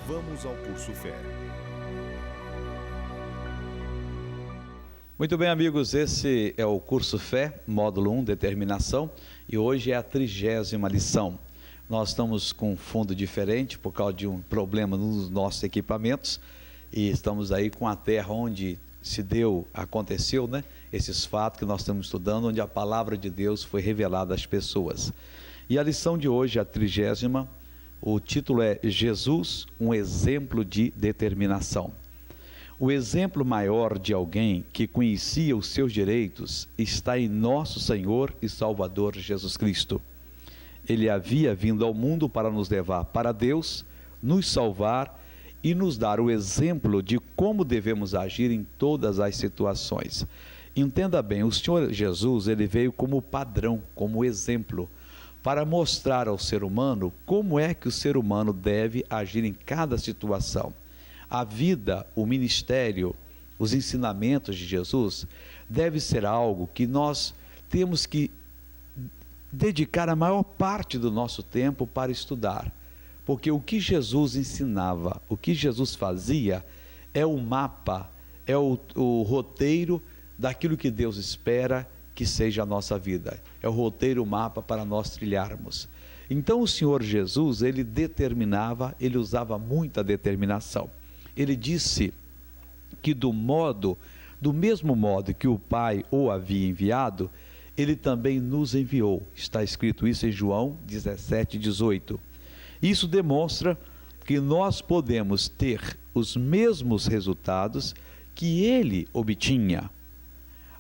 Vamos ao Curso Fé. Muito bem, amigos, esse é o Curso Fé, módulo 1, Determinação, e hoje é a 30ª lição. Nós estamos com um fundo diferente por causa de um problema nos nossos equipamentos, e estamos aí com a terra onde aconteceu, né? Esses fatos que nós estamos estudando, onde a palavra de Deus foi revelada às pessoas. E a lição de hoje, a 30ª, o título é Jesus, um exemplo de determinação. O exemplo maior de alguém que conhecia os seus direitos está em nosso Senhor e Salvador Jesus Cristo. Ele havia vindo ao mundo para nos levar para Deus, nos salvar e nos dar o exemplo de como devemos agir em todas as situações. Entenda bem, o Senhor Jesus, ele veio como padrão, como exemplo, para mostrar ao ser humano como é que o ser humano deve agir em cada situação. A vida, o ministério, os ensinamentos de Jesus deve ser algo que nós temos que dedicar a maior parte do nosso tempo para estudar. Porque o que Jesus ensinava, o que Jesus fazia, é o mapa, é o roteiro daquilo que Deus espera que seja a nossa vida. É o roteiro, o mapa para nós trilharmos. Então o Senhor Jesus, ele determinava, ele usava muita determinação. Ele disse que do mesmo modo que o Pai o havia enviado, ele também nos enviou. Está escrito isso em João 17:18. Isso demonstra que nós podemos ter os mesmos resultados que ele obtinha.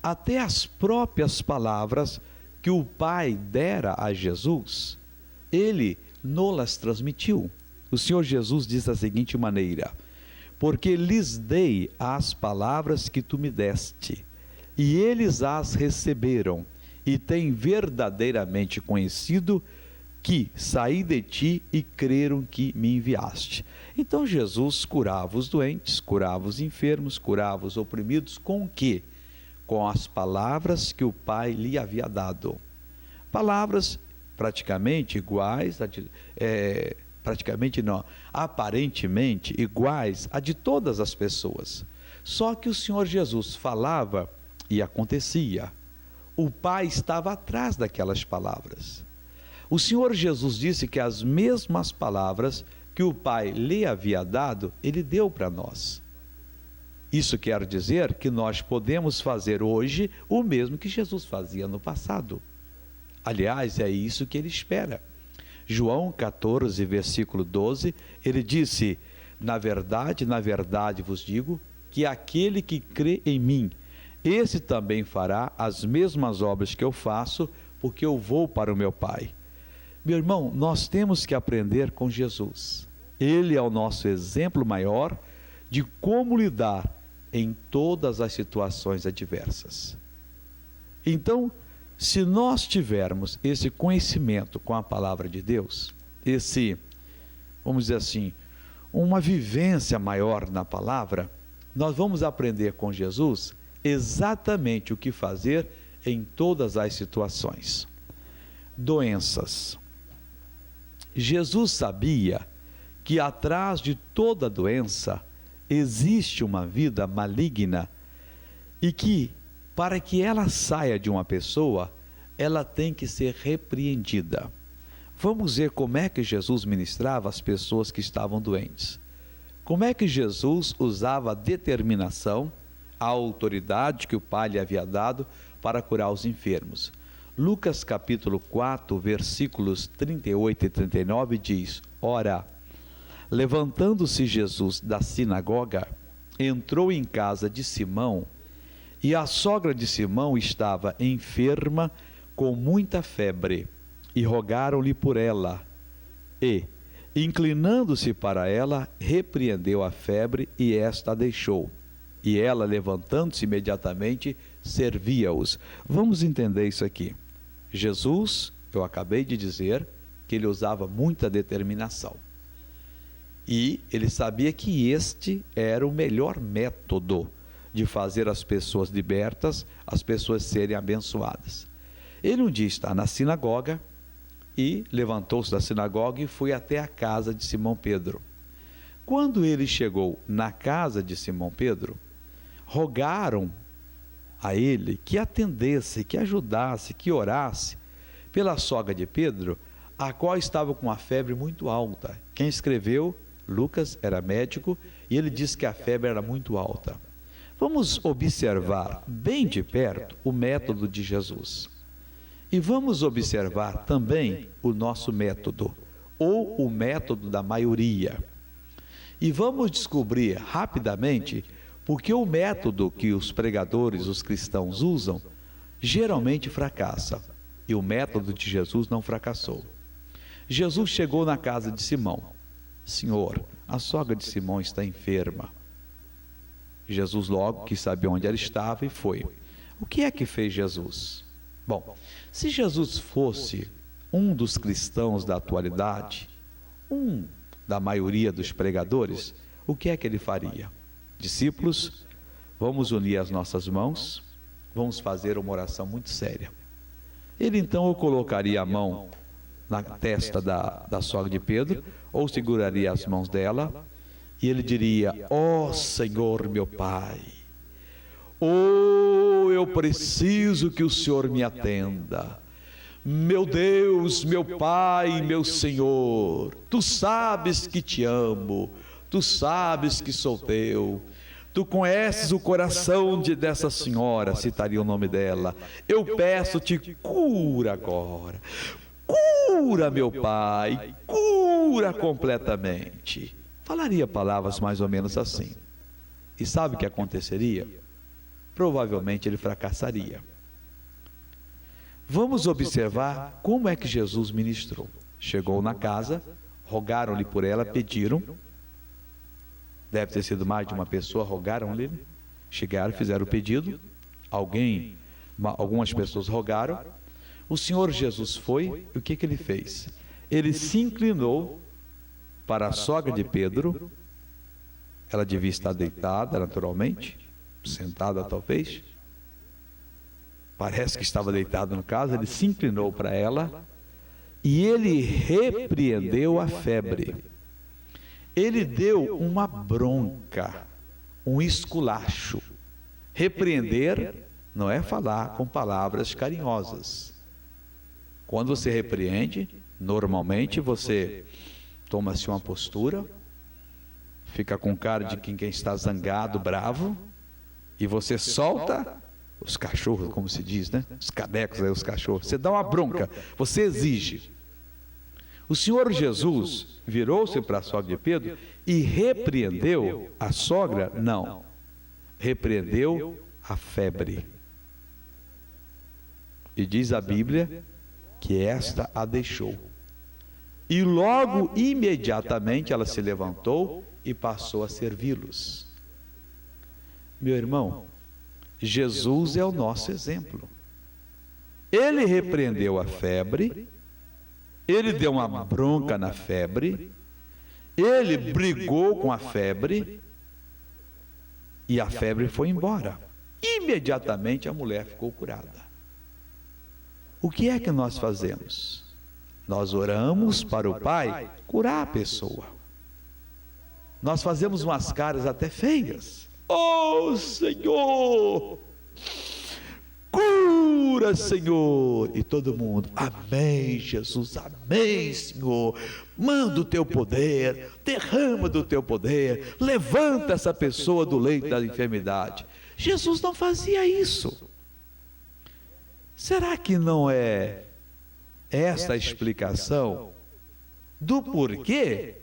Até as próprias palavras que o Pai dera a Jesus, ele nos transmitiu. O Senhor Jesus diz da seguinte maneira: porque lhes dei as palavras que tu me deste, e eles as receberam, e têm verdadeiramente conhecido que saí de ti e creram que me enviaste. Então Jesus curava os doentes, curava os enfermos, curava os oprimidos, com o quê? Com as palavras que o Pai lhe havia dado. Palavras praticamente iguais, aparentemente iguais a de todas as pessoas. Só que o Senhor Jesus falava e acontecia. O Pai estava atrás daquelas palavras. O Senhor Jesus disse que as mesmas palavras que o Pai lhe havia dado, ele deu para nós. Isso quer dizer que nós podemos fazer hoje o mesmo que Jesus fazia no passado. Aliás, é isso que ele espera. João 14, versículo 12, ele disse: na verdade vos digo, que aquele que crê em mim, esse também fará as mesmas obras que eu faço, porque eu vou para o meu Pai. Meu irmão, nós temos que aprender com Jesus. Ele é o nosso exemplo maior de como lidar em todas as situações adversas. Então, se nós tivermos esse conhecimento com a palavra de Deus, vamos dizer assim, uma vivência maior na palavra, nós vamos aprender com Jesus exatamente o que fazer em todas as situações. Doenças. Jesus sabia que atrás de toda doença existe uma vida maligna e que, para que ela saia de uma pessoa, ela tem que ser repreendida. Vamos ver como é que Jesus ministrava as pessoas que estavam doentes. Como é que Jesus usava a determinação, a autoridade que o Pai lhe havia dado para curar os enfermos. Lucas capítulo 4, versículos 38 e 39 diz: ora, levantando-se Jesus da sinagoga, entrou em casa de Simão, e a sogra de Simão estava enferma com muita febre, e rogaram-lhe por ela. E, inclinando-se para ela, repreendeu a febre, e esta a deixou. E ela, levantando-se imediatamente, servia-os. Vamos entender isso aqui. Jesus, eu acabei de dizer, que ele usava muita determinação. E ele sabia que este era o melhor método de fazer as pessoas libertas, as pessoas serem abençoadas. Ele um dia está na sinagoga e levantou-se da sinagoga e foi até a casa de Simão Pedro. Quando ele chegou na casa de Simão Pedro, rogaram a ele que atendesse, que ajudasse, que orasse pela sogra de Pedro, a qual estava com uma febre muito alta. Quem escreveu, Lucas, era médico, e ele disse que a febre era muito alta. Vamos observar bem de perto o método de Jesus. E vamos observar também o nosso método, ou o método da maioria. E vamos descobrir rapidamente porque o método que os pregadores, os cristãos usam, geralmente fracassa. E o método de Jesus não fracassou. Jesus chegou na casa de Simão. Senhor, a sogra de Simão está enferma. Jesus logo quis saber onde ela estava e foi. O que é que fez Jesus? Bom, se Jesus fosse um dos cristãos da atualidade, da maioria dos pregadores, o que é que ele faria? Discípulos, vamos unir as nossas mãos, vamos fazer uma oração muito séria. Ele então colocaria a mão na testa da sogra de Pedro, ou seguraria as mãos dela, e ele diria: ó Senhor meu Pai, eu preciso que o Senhor me atenda. Meu Deus, meu Pai, meu Senhor, Tu sabes que te amo, Tu sabes que sou teu, Tu conheces o coração dessa senhora, citaria o nome dela. Eu peço-te, cura agora, cura meu Pai, cura completamente. Falaria palavras mais ou menos assim. E sabe o que aconteceria? Provavelmente ele fracassaria. Vamos observar como é que Jesus ministrou. Chegou na casa, rogaram-lhe por ela, pediram. Deve ter sido mais de uma pessoa, rogaram-lhe. Chegaram, fizeram o pedido. Algumas pessoas rogaram. O Senhor Jesus foi, e o que ele fez? Ele se inclinou para a sogra de Pedro. Ela devia estar deitada, naturalmente, sentada talvez. Parece que estava deitada no caso. Ele se inclinou para ela e ele repreendeu a febre. Ele deu uma bronca, um esculacho. Repreender não é falar com palavras carinhosas. Quando você repreende, normalmente você toma-se uma postura, fica com cara de quem está zangado, bravo, e você solta os cachorros, como se diz, né? Os cadecos aí, os cachorros. Você dá uma bronca, você exige. O Senhor Jesus virou-se para a sogra de Pedro e repreendeu a sogra? Não. Repreendeu a febre. E diz a Bíblia que esta a deixou. E logo, imediatamente, ela se levantou e passou a servi-los. Meu irmão, Jesus é o nosso exemplo. Ele repreendeu a febre, ele deu uma bronca na febre, ele brigou com a febre e a febre foi embora. Imediatamente a mulher ficou curada. O que é que nós fazemos? Nós oramos para o Pai curar a pessoa. Nós fazemos umas caras até feias. Oh, Senhor! Cura, Senhor! E todo mundo, amém, Jesus, amém, Senhor. Manda o teu poder, derrama do teu poder, levanta essa pessoa do leito da enfermidade. Jesus não fazia isso. Será que não é essa a explicação do porquê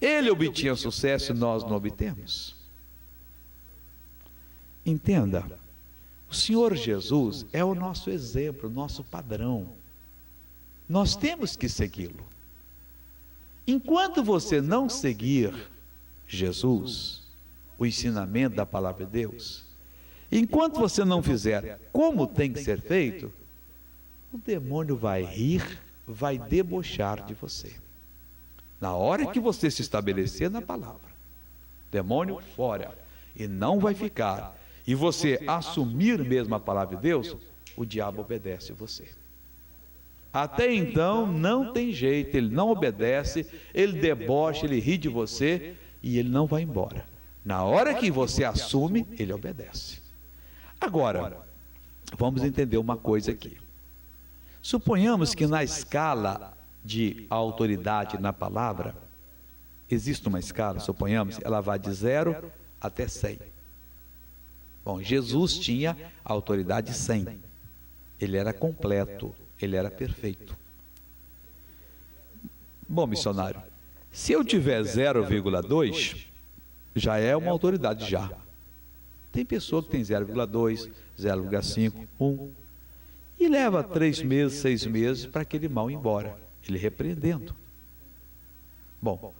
ele obtinha sucesso e nós não obtemos? Entenda, o Senhor Jesus é o nosso exemplo, o nosso padrão. Nós temos que segui-lo. Enquanto você não seguir Jesus, o ensinamento da palavra de Deus, enquanto você não fizer como tem que ser feito, o demônio vai rir, vai debochar de você. Na hora que você se estabelecer na palavra, demônio fora, e não vai ficar, e você assumir mesmo a palavra de Deus, o diabo obedece você. Até então não tem jeito, ele não obedece, ele debocha, ele ri de você, e ele não vai embora. Na hora que você assume, ele obedece. Agora, vamos entender uma coisa aqui. Suponhamos que na escala de autoridade na palavra, existe uma escala, suponhamos, ela vai de 0 até 100. Bom, Jesus tinha a autoridade 100. Ele era completo, ele era perfeito. Bom, missionário, se eu tiver 0,2, já é uma autoridade já. Tem pessoa que tem 0,2, 0,5, 1. E leva 3 meses, 6 meses para aquele mal ir embora. Ele repreendendo. Bom,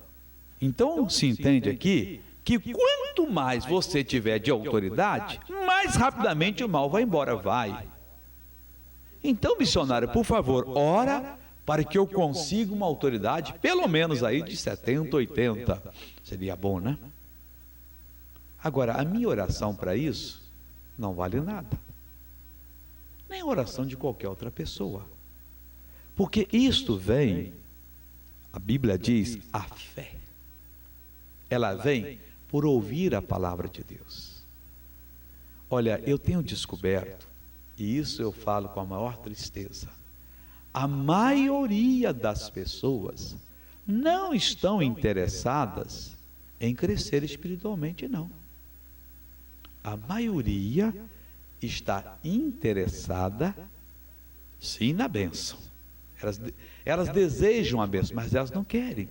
então se entende aqui que quanto mais você tiver de autoridade, mais rapidamente o mal vai embora. Vai. Então, missionário, por favor, ora para que eu consiga uma autoridade, pelo menos aí de 70, 80. Seria bom, né? Agora, a minha oração para isso não vale nada. Nem a oração de qualquer outra pessoa. Porque isto vem, a Bíblia diz, a fé. Ela vem por ouvir a palavra de Deus. Olha, eu tenho descoberto, e isso eu falo com a maior tristeza, a maioria das pessoas não estão interessadas em crescer espiritualmente, não. A maioria está interessada, sim, na bênção. Elas desejam a bênção, mas elas não querem.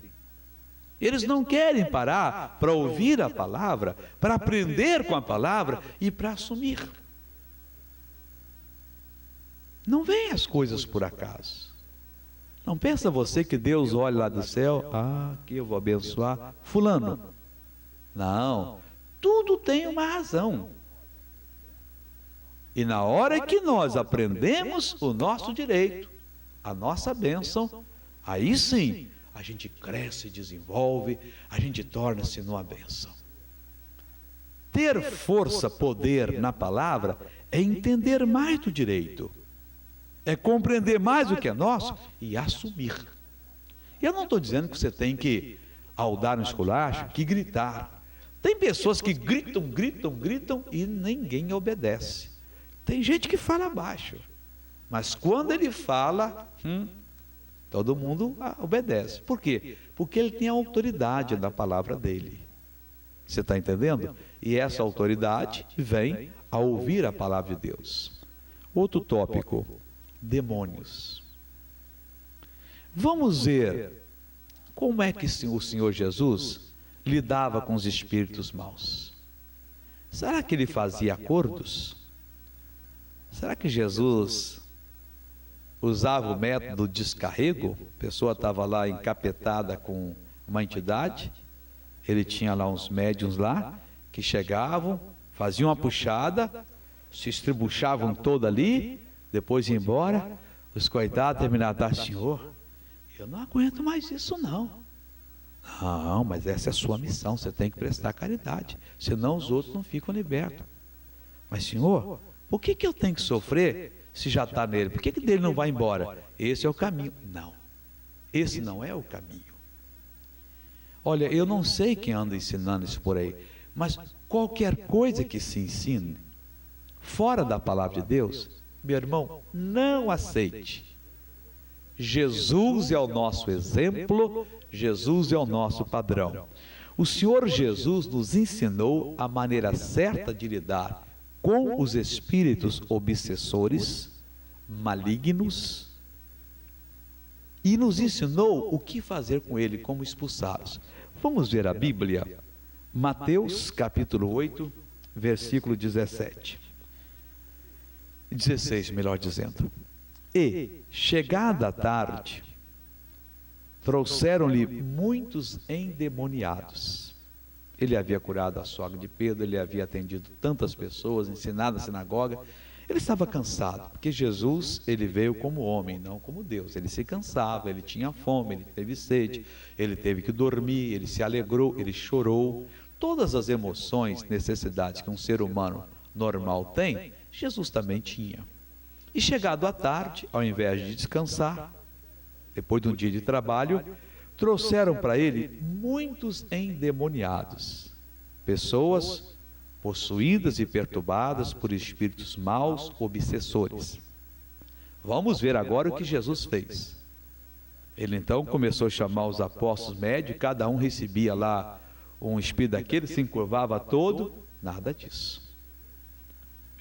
Eles não querem parar para ouvir a palavra, para aprender com a palavra e para assumir. Não vem as coisas por acaso. Não pensa você que Deus olha lá do céu, aqui eu vou abençoar fulano. Não, tudo tem uma razão. E na hora que nós aprendemos o nosso direito, a nossa bênção, aí sim, a gente cresce, desenvolve, a gente torna-se numa bênção. Ter força, poder na palavra é entender mais do direito, é compreender mais o que é nosso e assumir. Eu não estou dizendo que você tem que, ao dar um esculacho, que gritar. Tem pessoas que gritam, gritam, gritam e ninguém obedece. Tem gente que fala baixo, mas quando ele fala, todo mundo obedece. Por quê? Porque ele tem a autoridade da palavra dele. Você está entendendo? E essa autoridade vem a ouvir a palavra de Deus. Outro tópico, demônios. Vamos ver como é que o Senhor Jesus lidava com os espíritos maus. Será que ele fazia acordos? Será que Jesus usava o método descarrego? A pessoa estava lá encapetada com uma entidade, ele tinha lá uns médiuns lá, que chegavam, faziam uma puxada, se estribuchavam todo ali, depois iam embora, os coitados terminaram, Senhor, eu não aguento mais isso não. Não, mas essa é a sua missão, você tem que prestar caridade, senão os outros não ficam libertos. Mas Senhor, por que eu tenho que sofrer se já está nele? Por que dele não vai embora? Esse é o caminho. Não, esse não é o caminho. Olha, eu não sei quem anda ensinando isso por aí, mas qualquer coisa que se ensine fora da palavra de Deus, meu irmão, não aceite. Jesus é o nosso exemplo, Jesus é o nosso padrão. O Senhor Jesus nos ensinou a maneira certa de lidar com os espíritos obsessores, malignos, e nos ensinou o que fazer com ele, como expulsá-los. Vamos ver a Bíblia, Mateus capítulo 8, versículo 17. 16, melhor dizendo. E, chegada a tarde, trouxeram-lhe muitos endemoniados. Ele havia curado a sogra de Pedro, ele havia atendido tantas pessoas, ensinado a sinagoga. Ele estava cansado, porque Jesus, ele veio como homem, não como Deus. Ele se cansava, ele tinha fome, ele teve sede, ele teve que dormir, ele se alegrou, ele chorou. Todas as emoções, necessidades que um ser humano normal tem, Jesus também tinha. E chegado à tarde, ao invés de descansar, depois de um dia de trabalho, trouxeram para ele muitos endemoniados, pessoas possuídas e perturbadas por espíritos maus, obsessores. Vamos ver agora o que Jesus fez. Ele então começou a chamar os apóstolos médios, cada um recebia lá um espírito daquele, se encurvava todo, nada disso.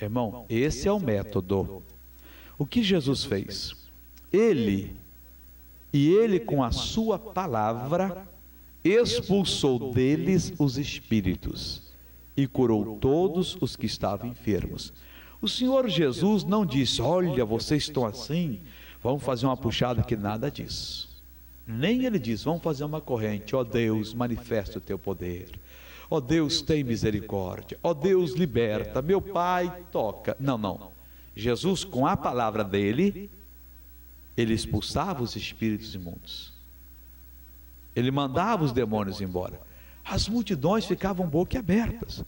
Irmão, esse é o método. O que Jesus fez? Ele com a sua palavra expulsou deles os espíritos e curou todos os que estavam enfermos. O Senhor Jesus não disse: olha, vocês estão assim, vamos fazer uma puxada, que nada disso. Nem ele disse: vamos fazer uma corrente, ó Deus, manifesta o teu poder, ó Deus, tem misericórdia, ó Deus, liberta, meu Pai, toca. Não. Jesus, com a palavra dele, ele expulsava os espíritos imundos, ele mandava os demônios embora. As multidões ficavam boquiabertas.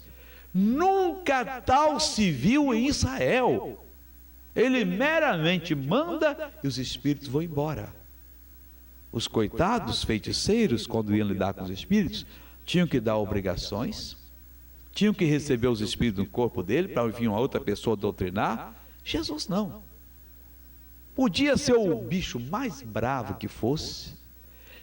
Nunca tal se viu em Israel. Ele meramente manda e os espíritos vão embora. Os coitados feiticeiros, quando iam lidar com os espíritos, tinham que dar obrigações, tinham que receber os espíritos no corpo dele para vir uma outra pessoa doutrinar. Jesus não. Podia ser o bicho mais bravo que fosse,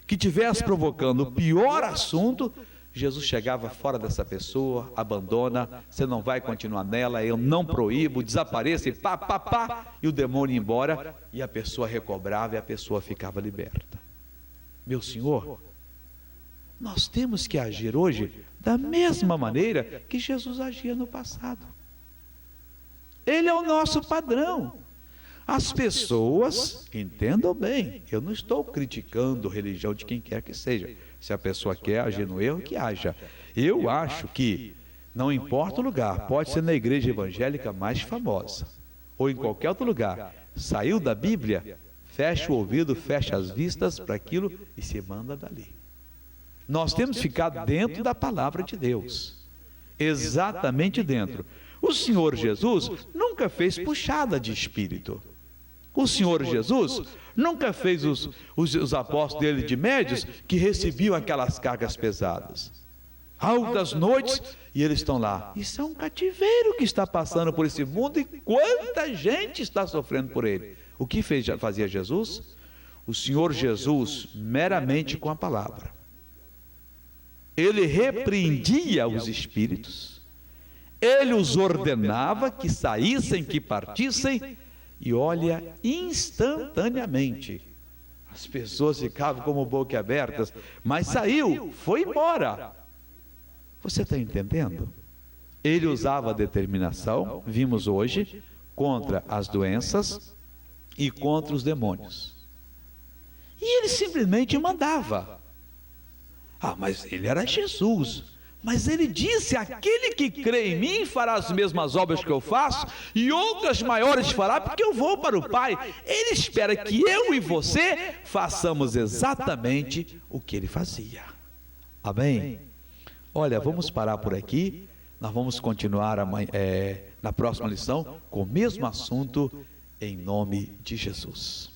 que tivesse provocando o pior assunto, Jesus chegava fora dessa pessoa, abandona, você não vai continuar nela, eu não proíbo, desapareça e pá, e o demônio ia embora, e a pessoa recobrava e a pessoa ficava liberta. Meu Senhor, nós temos que agir hoje da mesma maneira que Jesus agia no passado. Ele é o nosso padrão. As pessoas, entendam bem, eu não estou criticando a religião de quem quer que seja. Se a pessoa quer agir no erro, que haja. Eu acho que, não importa o lugar, pode ser na igreja evangélica mais famosa, ou em qualquer outro lugar, saiu da Bíblia, fecha o ouvido, fecha as vistas para aquilo e se manda dali. Nós temos que ficar dentro da palavra de Deus, exatamente dentro. O Senhor Jesus nunca fez puxada de espírito. O Senhor Jesus nunca fez os apóstolos dele de médios que recebiam aquelas cargas pesadas. Altas noites, e eles estão lá. Isso é um cativeiro que está passando por esse mundo, e quanta gente está sofrendo por ele. O que fazia Jesus? O Senhor Jesus, meramente com a palavra, ele repreendia os espíritos, ele os ordenava que saíssem, que partissem, e olha, instantaneamente, as pessoas ficavam como boquiabertas, mas saiu, foi embora. Você está entendendo? Ele usava a determinação, vimos hoje, contra as doenças e contra os demônios. E ele simplesmente mandava. Mas ele era Jesus. Mas ele disse: aquele que crê em mim fará as mesmas obras que eu faço, e outras maiores fará, porque eu vou para o Pai. Ele espera que eu e você façamos exatamente o que ele fazia. Amém? Olha, vamos parar por aqui. Nós vamos continuar amanhã, na próxima lição com o mesmo assunto, em nome de Jesus.